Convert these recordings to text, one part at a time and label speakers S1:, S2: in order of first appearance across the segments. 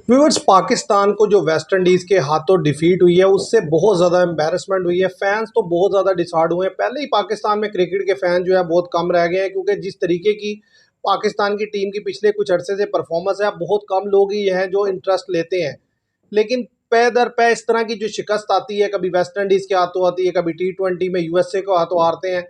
S1: Viewers, Pakistan को जो West Indies के हाथों डिफीट हुई है उससे बहुत ज़्यादा एम्बैरेसमेंट हुई है। फैंस तो बहुत ज़्यादा डिसहार्ड हुए हैं। पहले ही पाकिस्तान में क्रिकेट के फैन जो है बहुत कम रह गए हैं, क्योंकि जिस तरीके की पाकिस्तान की टीम की पिछले कुछ अरसे से परफॉर्मेंस है, बहुत कम लोग ही हैं जो इंटरेस्ट लेते हैं। लेकिन पे दर पे इस तरह की जो शिकस्त आती है, कभी वेस्ट इंडीज़ के हाथों आती है, कभी T20 में यूएसए को हाथों हारते हैं,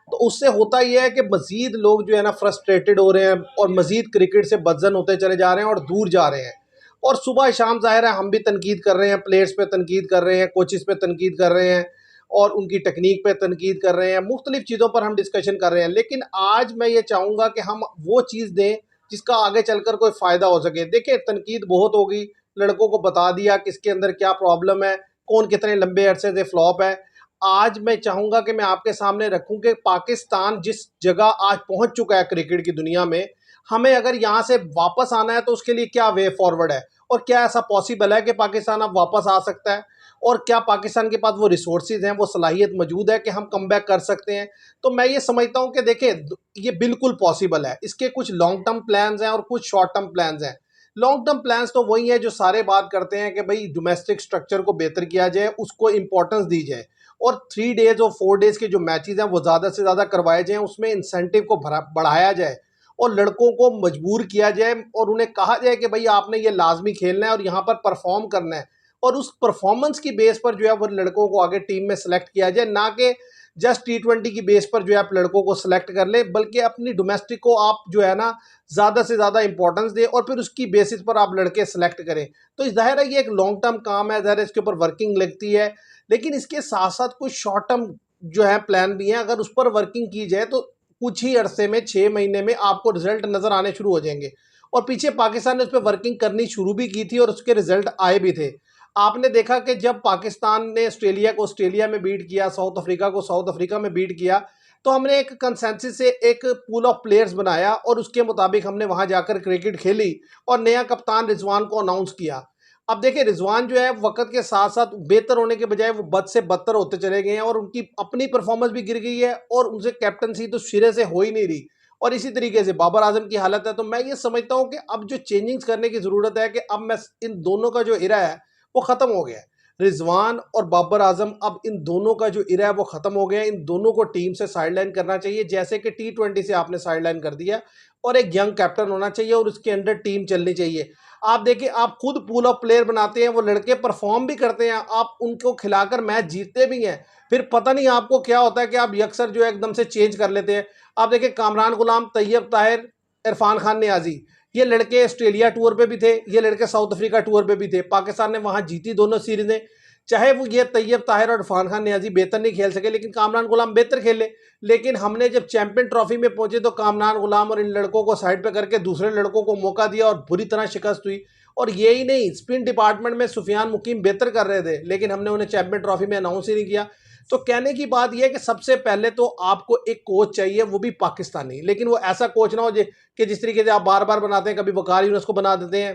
S1: तो उससे होता यह है कि मज़ीद लोग जो है ना फ्रस्ट्रेटेड हो रहे हैं और मज़ीद क्रिकेट से बदजन होते चले जा रहे हैं और दूर जा रहे हैं। और सुबह शाम ज़ाहिर है हम भी तनकीद कर रहे हैं, प्लेयर्स पे तनकीद कर रहे हैं, कोचेस पे तनकीद कर रहे हैं और उनकी टेक्नीक पे तनकीद कर रहे हैं, मुख्तलिफ चीज़ों पर हम डिस्कशन कर रहे हैं। लेकिन आज मैं ये चाहूँगा कि हम वो चीज़ दें जिसका आगे चलकर कोई फ़ायदा हो सके। देखिए, तनकीद बहुत होगी, लड़कों को बता दिया किसके अंदर क्या प्रॉब्लम है, कौन कितने लंबे अरसे से फ्लॉप है। आज मैं चाहूँगा कि मैं आपके सामने रखूँ कि पाकिस्तान जिस जगह आज पहुँच चुका है क्रिकेट की दुनिया में, हमें अगर यहाँ से वापस आना है तो उसके लिए क्या वे फॉरवर्ड है और क्या ऐसा पॉसिबल है कि पाकिस्तान अब वापस आ सकता है, और क्या पाकिस्तान के पास वो रिसोर्सेज हैं, वो सलाहियत मौजूद है कि हम कमबैक कर सकते हैं। तो मैं ये समझता हूँ कि देखिए, ये बिल्कुल पॉसिबल है। इसके कुछ लॉन्ग टर्म प्लान्स हैं और कुछ शॉर्ट टर्म प्लान्स हैं। लॉन्ग टर्म प्लान्स तो वही हैं जो सारे बात करते हैं कि भाई डोमेस्टिक स्ट्रक्चर को बेहतर किया जाए, उसको इंपॉर्टेंस दी जाए और 3 डेज और 4 डेज के जो मैचेस हैं वो ज़्यादा से ज़्यादा करवाए जाएँ, उसमें इंसेंटिव को बढ़ाया जाए और लड़कों को मजबूर किया जाए और उन्हें कहा जाए कि भाई आपने ये लाजमी खेलना है और यहाँ पर परफॉर्म करना है, और उस परफॉर्मेंस की बेस पर जो है वो लड़कों को आगे टीम में सेलेक्ट किया जाए, ना कि जस्ट T20 की बेस पर जो है आप लड़कों को सेलेक्ट कर ले, बल्कि अपनी डोमेस्टिक को आप जो है ना ज़्यादा से ज़्यादा इंपॉर्टेंस दें और फिर उसकी बेसिस पर आप लड़के सेलेक्ट करें। तो ज़ाहिर है ये एक लॉन्ग टर्म काम है, ज़ाहिर है इसके ऊपर वर्किंग लगती है, लेकिन इसके साथ साथ कुछ शॉर्ट टर्म जो है प्लान भी हैं। अगर उस पर वर्किंग की जाए तो कुछ ही अरसे में 6 महीने में आपको रिजल्ट नज़र आने शुरू हो जाएंगे। और पीछे पाकिस्तान ने उस पर वर्किंग करनी शुरू भी की थी और उसके रिजल्ट आए भी थे। आपने देखा कि जब पाकिस्तान ने ऑस्ट्रेलिया को ऑस्ट्रेलिया में बीट किया, साउथ अफ्रीका को साउथ अफ्रीका में बीट किया, तो हमने एक कंसेंसस से एक पूल ऑफ प्लेयर्स बनाया और उसके मुताबिक हमने वहां जाकर क्रिकेट खेली और नया कप्तान रिजवान को अनाउंस किया। अब देखिए, रिजवान जो है वक्त के साथ साथ बेहतर होने के बजाय वो बद से बदतर होते चले गए हैं और उनकी अपनी परफॉर्मेंस भी गिर गई है और उनसे कैप्टनसी तो सिरे से हो ही नहीं रही। और इसी तरीके से बाबर आजम की हालत है। तो मैं ये समझता हूँ कि अब जो चेंजिंग्स करने की ज़रूरत है कि अब मैं इन दोनों का जो इरा है वो ख़त्म हो गया है। रिजवान और बाबर आजम, अब इन दोनों का जो इरा है वो ख़त्म हो गया है। इन दोनों को टीम से साइडलाइन करना चाहिए, जैसे कि T20 से आपने साइडलाइन कर दिया, और एक यंग कैप्टन होना चाहिए और उसके अंडर टीम चलनी चाहिए। आप देखिए, आप खुद पूल ऑफ प्लेयर बनाते हैं, वो लड़के परफॉर्म भी करते हैं, आप उनको खिलाकर मैच जीतते भी हैं, फिर पता नहीं आपको क्या होता है कि आप यकसर जो है एकदम से चेंज कर लेते हैं। आप देखिए, कामरान गुलाम, तैयब ताहिर, इरफान खान नियाजी, ये लड़के ऑस्ट्रेलिया टूर पे भी थे, ये लड़के साउथ अफ्रीका टूर पे भी थे। पाकिस्तान ने वहां जीती दोनों सीरीजें। चाहे वो ये तैयब ताहिर और इरफान खान नियाजी बेहतर नहीं खेल सके, लेकिन कामरान गुलाम बेहतर खेले। लेकिन हमने जब चैंपियन ट्रॉफी में पहुंचे तो कामरान गुलाम और इन लड़कों को साइड पे करके दूसरे लड़कों को मौका दिया और बुरी तरह शिकस्त हुई। और ये ही नहीं, स्पिन डिपार्टमेंट में सुफियान मुकीम बेहतर कर रहे थे, लेकिन हमने उन्हें चैंपियन ट्रॉफी में अनाउंस ही नहीं किया। तो कहने की बात यह है कि सबसे पहले तो आपको एक कोच चाहिए, वो भी पाकिस्तानी, लेकिन वो ऐसा कोच ना हो कि जिस तरीके से आप बार बार बनाते हैं, कभी वकार यूनुस को बना देते हैं,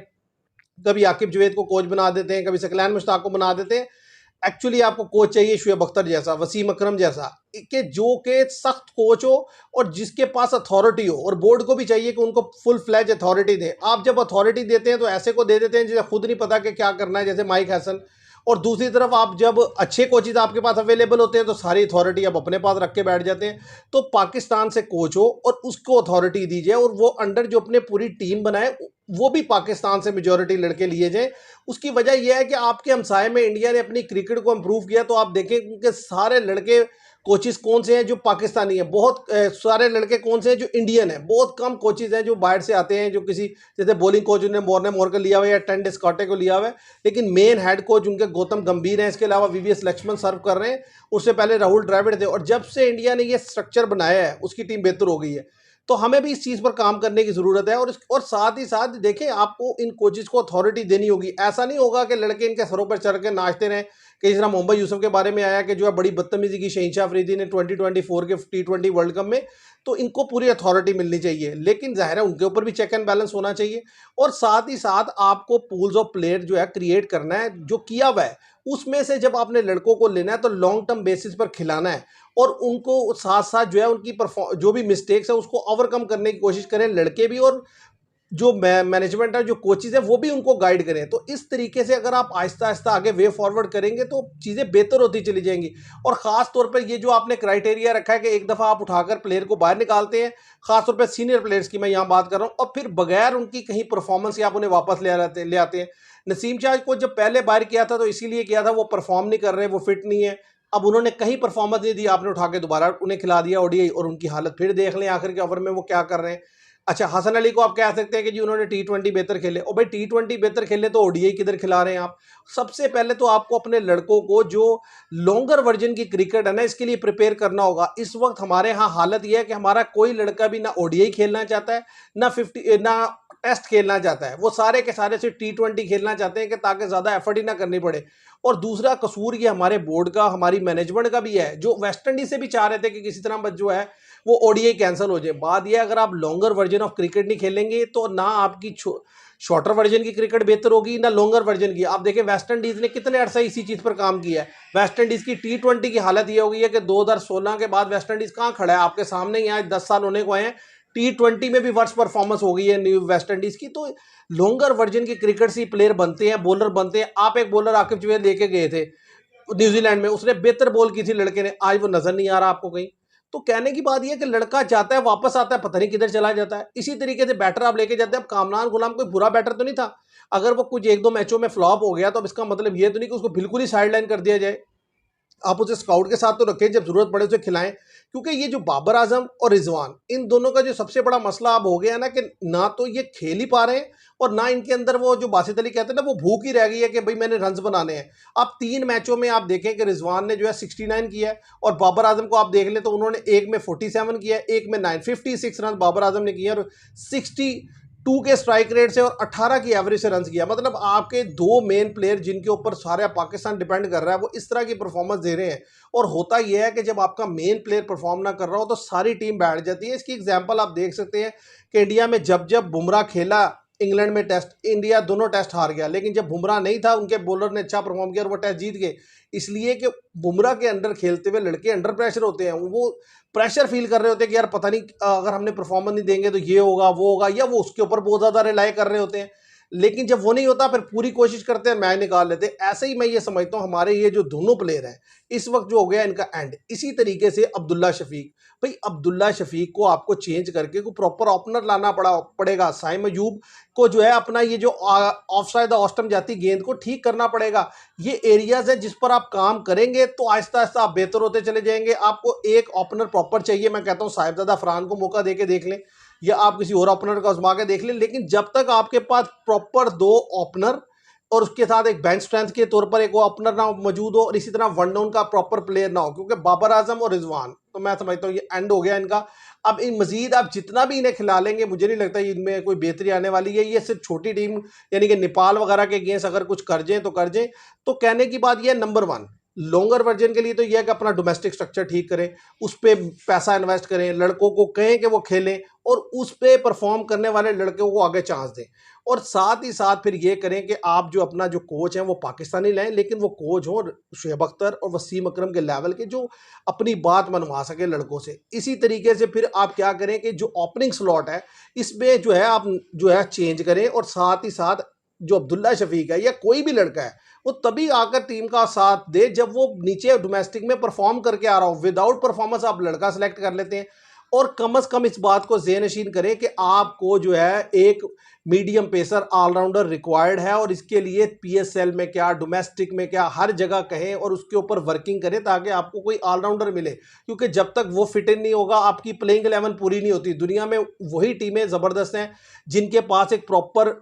S1: कभी आकिब जुवैद को कोच बना देते हैं, कभी सकलैन मुश्ताक को बना देते हैं। एक्चुअली आपको कोच चाहिए शुएब अख्तर जैसा, वसीम अकरम जैसा, कि जो के सख्त कोच हो और जिसके पास अथॉरिटी हो, और बोर्ड को भी चाहिए कि उनको फुल फ्लैज अथॉरिटी दें। आप जब अथॉरिटी देते हैं तो ऐसे को दे देते हैं जिसे खुद नहीं पता कि क्या करना है, जैसे माइक हैसन। और दूसरी तरफ आप जब अच्छे कोचेज आपके पास अवेलेबल होते हैं तो सारी अथॉरिटी आप अपने पास रख के बैठ जाते हैं। तो पाकिस्तान से कोच हो और उसको अथॉरिटी दी जाए और वो अंडर जो अपने पूरी टीम बनाए, वो भी पाकिस्तान से मेजॉरिटी लड़के लिए जाए। उसकी वजह यह है कि आपके हमसाए में इंडिया ने अपनी क्रिकेट को इम्प्रूव किया, तो आप देखें कि सारे लड़के कोचिज कौन से हैं जो पाकिस्तानी हैं, बहुत सारे लड़के कौन से हैं जो इंडियन हैं, बहुत कम कोचिज हैं जो बाहर से आते हैं, जो किसी जैसे बॉलिंग कोच उन्होंने मोर्ने मोरकर लिया हुआ है या टेंड स्कॉटे को लिया हुआ है, लेकिन मेन हेड कोच उनके गौतम गंभीर हैं। इसके अलावा VVS लक्ष्मण सर्व कर रहे हैं, उससे पहले राहुल द्रविड़ थे। और जब से इंडिया ने ये स्ट्रक्चर बनाया है उसकी टीम बेहतर हो गई है। तो हमें भी इस चीज़ पर काम करने की ज़रूरत है और साथ ही साथ देखें, आपको इन कोचेज़ को अथॉरिटी देनी होगी। ऐसा नहीं होगा कि लड़के इनके सरों पर चढ़ के नाचते रहें, कि जिस तरह मोहम्मद यूसुफ के बारे में आया कि जो है बड़ी बदतमीजी की शहनशाह अफरीदी ने 2024 के T20 वर्ल्ड कप में। तो इनको पूरी अथॉरिटी मिलनी चाहिए, लेकिन ज़ाहिर है उनके ऊपर भी चेक एंड बैलेंस होना चाहिए। और साथ ही साथ आपको पूल्स ऑफ प्लेयर जो है क्रिएट करना है, जो किया हुआ है उसमें से जब आपने लड़कों को लेना है तो लॉन्ग टर्म बेसिस पर खिलाना है और उनको साथ साथ जो है उनकी जो भी मिस्टेक्स है उसको ओवरकम करने की कोशिश करें, लड़के भी और जो मैनेजमेंट है, जो कोचेज है, वो भी उनको गाइड करें। तो इस तरीके से अगर आप आहिस्ता आहिस्ता आगे वे फॉरवर्ड करेंगे तो चीज़ें बेहतर होती चली जाएंगी। और ख़ास तौर पर ये जो आपने क्राइटेरिया रखा है कि एक दफ़ा आप उठाकर प्लेयर को बाहर निकालते हैं, ख़ास तौर पर सीनियर प्लेयर्स की मैं यहाँ बात कर रहा हूँ, और फिर बगैर उनकी कहीं परफॉर्मेंस या आप उन्हें वापस ले आते हैं। नसीम शाह को जब पहले बाहर किया था तो इसीलिए किया था, वो परफॉर्म नहीं कर रहे, वो फिट नहीं है। अब उन्होंने कहीं परफॉर्मेंस नहीं दी, आपने उठा के दोबारा उन्हें खिला दिया ओडीआई, और उनकी हालत फिर देख लें आखिर के ओवर में वो क्या कर रहे हैं। अच्छा, हसन अली को आप कह सकते हैं कि जी उन्होंने टी20 बेहतर खेले, और भाई टी20 बेहतर खेले तो ओडीआई किधर खिला रहे हैं आप। सबसे पहले तो आपको अपने लड़कों को जो लॉन्गर वर्जन की क्रिकेट है ना, इसके लिए प्रिपेयर करना होगा। इस वक्त हमारे यहाँ हालत यह है कि हमारा कोई लड़का भी ना ओडीआई खेलना चाहता है, ना टेस्ट खेलना चाहता है। वो सारे के सारे सिर्फ टी20 खेलना चाहते हैं कि ताकि ज़्यादा एफर्ट ही ना करनी पड़े। और दूसरा कसूर ये हमारे बोर्ड का, हमारी मैनेजमेंट का भी है, जो वेस्ट इंडीज से भी चाह रहे थे कि किसी तरह जो है वो ओडीआई कैंसिल हो जाए। बात यह, अगर आप लॉन्गर वर्जन ऑफ क्रिकेट नहीं खेलेंगे तो ना आपकी शॉर्टर वर्जन की क्रिकेट बेहतर होगी, ना लॉन्गर वर्जन की। आप देखें वेस्ट इंडीज़ ने कितने अरसा इसी चीज़ पर काम किया है। वेस्ट इंडीज़ की टी20 की हालत ये हो गई है कि 2016 के बाद वेस्ट इंडीज़ कहाँ खड़ा है, आपके सामने ही आज 10 साल होने को आए हैं। टी20 में भी वर्ष परफॉर्मेंस हो गई है न्यू वेस्ट इंडीज़ की। तो लॉन्गर वर्जन की क्रिकेट से प्लेयर बनते हैं, बॉलर बनते हैं। आप एक बॉलर आकिब जवेद लेके गए थे न्यूजीलैंड में, उसने बेहतर बॉल की थी लड़के ने, आज वो नजर नहीं आ रहा आपको कहीं। तो कहने की बात यह है कि लड़का जाता है, वापस आता है, पता नहीं किधर चला जाता है। इसी तरीके से बैटर आप लेके जाते हैं। अब कामरान गुलाम कोई बुरा बैटर तो नहीं था, अगर वो कुछ एक दो मैचों में फ्लॉप हो गया तो अब इसका मतलब ये तो नहीं कि उसको बिल्कुल ही साइडलाइन कर दिया जाए। आप उसे स्काउट के साथ तो रखें, जब जरूरत पड़े उसे खिलाएं। क्योंकि ये जो बाबर आजम और रिजवान, इन दोनों का जो सबसे बड़ा मसला अब हो गया ना, कि ना तो ये खेल ही पा रहे हैं, और ना इनके अंदर वो जो बासित अली कहते हैं ना, वो भूख ही रह गई है कि भाई मैंने रन्स बनाने हैं। आप 3 मैचों में आप देखें कि रिजवान ने जो है 69 किया है, और बाबर आजम को आप देख लें तो उन्होंने एक में 47 किया है, एक में 956 रन बाबर आजम ने किया, और 62 के स्ट्राइक रेट से और 18 की एवरेज से रन किया। मतलब आपके दो मेन प्लेयर जिनके ऊपर सारा पाकिस्तान डिपेंड कर रहा है, वो इस तरह की परफॉर्मेंस दे रहे हैं। और होता यह है कि जब आपका मेन प्लेयर परफॉर्म ना कर रहा हो तो सारी टीम बैठ जाती है। इसकी एग्जांपल आप देख सकते हैं कि इंडिया में जब जब बुमराह खेला इंग्लैंड में टेस्ट, इंडिया दोनों टेस्ट हार गया। लेकिन जब बुमराह नहीं था, उनके बॉलर ने अच्छा परफॉर्म किया और वो टेस्ट जीत गए। इसलिए कि बुमराह के अंडर खेलते हुए लड़के अंडर प्रेशर होते हैं, वो प्रेशर फील कर रहे होते हैं कि यार पता नहीं अगर हमने परफॉर्मेंस नहीं देंगे तो ये होगा वो होगा, या वो उसके ऊपर बहुत ज़्यादा रिलाई कर रहे होते हैं। लेकिन जब वो नहीं होता फिर पूरी कोशिश करते हैं, मैच निकाल लेते हैं। ऐसे ही मैं ये समझता हूँ हमारे ये जो दोनों प्लेयर हैं इस वक्त जो हो गया इनका एंड। इसी तरीके से अब्दुल्ला शफीक, भाई अब्दुल्ला शफीक को आपको चेंज करके को प्रॉपर ओपनर लाना पड़ेगा। साइम अयूब को जो है अपना ये जो ऑफ साइड ऑस्टम जाती गेंद को ठीक करना पड़ेगा। ये एरियाज है जिस पर आप काम करेंगे तो आहिस्ता आहिस्ता आप बेहतर होते चले जाएंगे। आपको एक ओपनर प्रॉपर चाहिए। मैं कहता हूँ साहिबजादा फरहान को मौका देके देख लें, या आप किसी और ओपनर का आजमा के देख लें। लेकिन जब तक आपके पास प्रॉपर 2 ओपनर और उसके साथ एक बेंच स्ट्रेंथ के तौर पर एक ओपनर ना मौजूद हो, और इसी तरह वन डाउन का प्रॉपर प्लेयर ना हो, क्योंकि बाबर आजम और रिजवान तो मैं समझता हूँ ये एंड हो गया इनका। अब इन मजीद आप जितना भी इन्हें खिला लेंगे, मुझे नहीं लगता इनमें कोई बेहतरी आने वाली है। ये सिर्फ छोटी टीम यानी कि नेपाल वगैरह के अगेंस्ट अगर कुछ कर जाएं तो कर जाएं। तो कहने की बात यह है, नंबर 1 लॉन्गर वर्जन के लिए तो यह है कि अपना डोमेस्टिक स्ट्रक्चर ठीक करें, उस पर पैसा इन्वेस्ट करें, लड़कों को कहें कि वो खेलें, और उस पर परफॉर्म करने वाले लड़कों को आगे चांस दें। और साथ ही साथ फिर ये करें कि आप जो अपना जो कोच हैं वो पाकिस्तानी लाएं, लेकिन वो कोच हो शुएब अख्तर और वसीम अकरम के लेवल के, जो अपनी बात मनवा सके लड़कों से। इसी तरीके से फिर आप क्या करें कि जो ओपनिंग स्लॉट है इसमें जो है आप जो है चेंज करें, और साथ ही साथ जो अब्दुल्ला शफीक है या कोई भी लड़का है वो तभी आकर टीम का साथ दे जब वो नीचे डोमेस्टिक में परफॉर्म करके आ रहा हो। विदाउट परफॉर्मेंस आप लड़का सेलेक्ट कर लेते हैं। और कम से कम इस बात को ज़हन-नशीन करें कि आपको जो है एक मीडियम पेसर ऑलराउंडर रिक्वायर्ड है, और इसके लिए पीएसएल में क्या, डोमेस्टिक में क्या, हर जगह कहें और उसके ऊपर वर्किंग करें ताकि आपको कोई ऑलराउंडर मिले। क्योंकि जब तक वो फिट इन नहीं होगा आपकी प्लेइंग 11 पूरी नहीं होती। दुनिया में वही टीमें ज़बरदस्त हैं जिनके पास एक प्रॉपर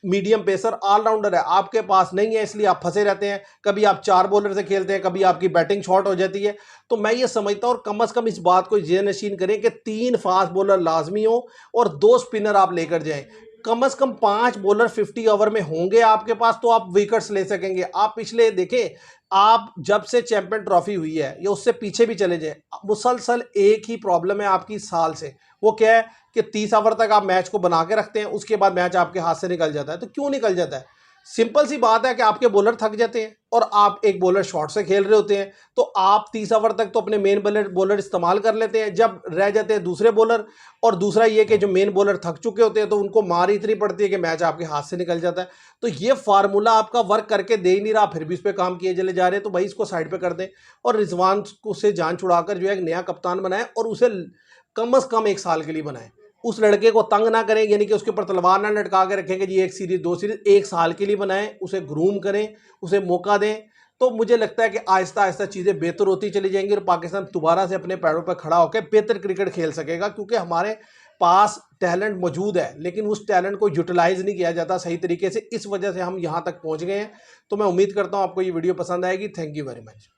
S1: मीडियम पेसर ऑलराउंडर है। आपके पास नहीं है, इसलिए आप फंसे रहते हैं। कभी आप 4 बॉलर से खेलते हैं, कभी आपकी बैटिंग शॉर्ट हो जाती है। तो मैं ये समझता हूँ, और कम से कम इस बात को ज़हन-नशीन करें कि 3 फास्ट बॉलर लाजमी हो और 2 स्पिनर आप लेकर जाएं। कम से कम 5 बॉलर 50 ओवर में होंगे आपके पास, तो आप विकेट्स ले सकेंगे। आप पिछले देखें, आप जब से चैंपियन ट्रॉफी हुई है या उससे पीछे भी चले जाएं, मुसलसल एक ही प्रॉब्लम है आपकी साल से। वो क्या है कि 30 ओवर तक आप मैच को बना के रखते हैं, उसके बाद मैच आपके हाथ से निकल जाता है। तो क्यों निकल जाता है? सिंपल सी बात है कि आपके बॉलर थक जाते हैं और आप एक बॉलर शॉर्ट से खेल रहे होते हैं, तो आप 30 ओवर तक तो अपने मेन बॉलर इस्तेमाल कर लेते हैं, जब रह जाते हैं दूसरे बॉलर। और दूसरा ये कि जो मेन बॉलर थक चुके होते हैं तो उनको मार इतनी पड़ती है कि मैच आपके हाथ से निकल जाता है। तो ये फार्मूला आपका वर्क करके दे ही नहीं रहा, फिर भी इस पर काम किए चले जा रहे हैं, तो भाई इसको साइड पर कर दें और रिजवान को से जान छुड़ाकर जो है एक नया कप्तान बनाएं और उसे कम से कम 1 साल के लिए बनाएं। उस लड़के को तंग ना करें, यानी कि उसके ऊपर तलवार ना लटका के रखें कि जी 1 सीरीज 2 सीरीज, 1 साल के लिए बनाएं, उसे ग्रूम करें, उसे मौका दें। तो मुझे लगता है कि आहिस्ता आहिस्ता चीज़ें बेहतर होती चली जाएंगी और पाकिस्तान दोबारा से अपने पैरों पर खड़ा होकर बेहतर क्रिकेट खेल सकेगा, क्योंकि हमारे पास टैलेंट मौजूद है लेकिन उस टैलेंट को यूटिलाइज नहीं किया जाता सही तरीके से, इस वजह से हम यहाँ तक पहुँच गए हैं। तो मैं उम्मीद करता हूँ आपको ये वीडियो पसंद आएगी। Thank you very much.